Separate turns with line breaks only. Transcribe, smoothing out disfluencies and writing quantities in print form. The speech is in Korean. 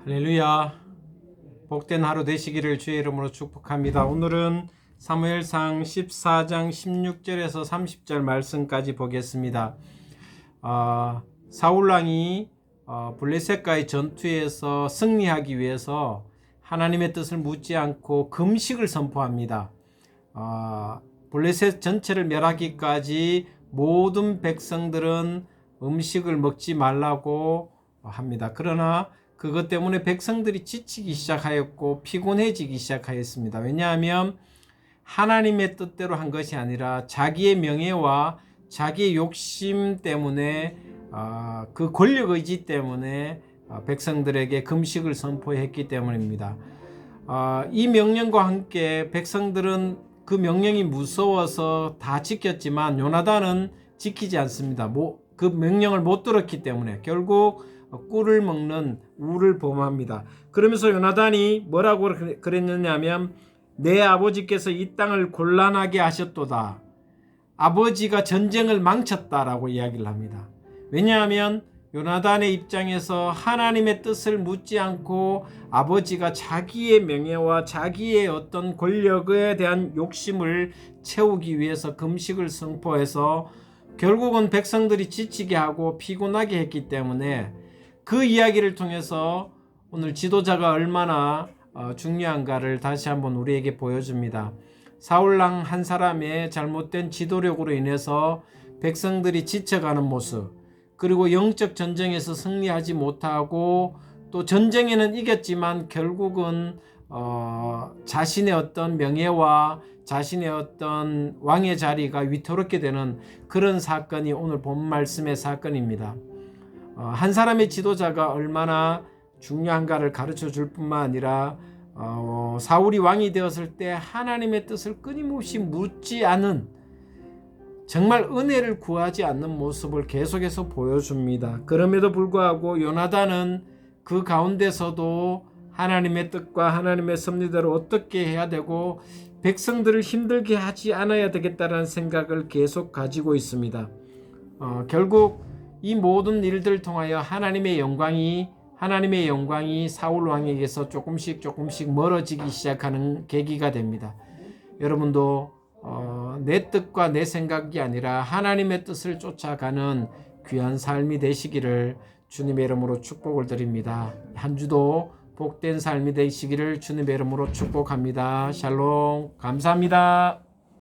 할렐루야. 복된 하루 되시기를 주의 이름으로 축복합니다. 오늘은 사무엘상 14장 16절에서 30절 말씀까지 보겠습니다. 사울왕이 블레셋과의 전투에서 승리하기 위해서 하나님의 뜻을 묻지 않고 금식을 선포합니다. 블레셋 전체를 멸하기까지 모든 백성들은 음식을 먹지 말라고 합니다. 그러나 그것 때문에 백성들이 지치기 시작하였고 피곤해지기 시작하였습니다. 왜냐하면 하나님의 뜻대로 한 것이 아니라 자기의 명예와 자기의 욕심 때문에 그 권력 의지 때문에 백성들에게 금식을 선포했기 때문입니다. 이 명령과 함께 백성들은 그 명령이 무서워서 다 지켰지만 요나단은 지키지 않습니다. 그 명령을 못 들었기 때문에 결국 꿀을 먹는 우를 범합니다. 그러면서 요나단이 뭐라고 그랬느냐면 내 아버지께서 이 땅을 곤란하게 하셨도다. 아버지가 전쟁을 망쳤다라고 이야기를 합니다. 왜냐하면 요나단의 입장에서 하나님의 뜻을 묻지 않고 아버지가 자기의 명예와 자기의 어떤 권력에 대한 욕심을 채우기 위해서 금식을 선포해서 결국은 백성들이 지치게 하고 피곤하게 했기 때문에 그 이야기를 통해서 오늘 지도자가 얼마나 중요한가를 다시 한번 우리에게 보여줍니다. 사울왕 한 사람의 잘못된 지도력으로 인해서 백성들이 지쳐가는 모습, 그리고 영적 전쟁에서 승리하지 못하고 또 전쟁에는 이겼지만 결국은 자신의 어떤 명예와 자신의 어떤 왕의 자리가 위태롭게 되는 그런 사건이 오늘 본 말씀의 사건입니다. 한 사람의 지도자가 얼마나 중요한가를 가르쳐 줄 뿐만 아니라 사울이 왕이 되었을 때 하나님의 뜻을 끊임없이 묻지 않은, 정말 은혜를 구하지 않는 모습을 계속해서 보여줍니다. 그럼에도 불구하고 요나단은 그 가운데서도 하나님의 뜻과 하나님의 섭리대로 어떻게 해야 되고 백성들을 힘들게 하지 않아야 되겠다는 생각을 계속 가지고 있습니다. 결국 이 모든 일들을 통하여 하나님의 영광이 사울 왕에게서 조금씩 멀어지기 시작하는 계기가 됩니다. 여러분도 내 뜻과 내 생각이 아니라 하나님의 뜻을 쫓아가는 귀한 삶이 되시기를 주님의 이름으로 축복을 드립니다. 한 주도 복된 삶이 되시기를 주님의 이름으로 축복합니다. 샬롬. 감사합니다.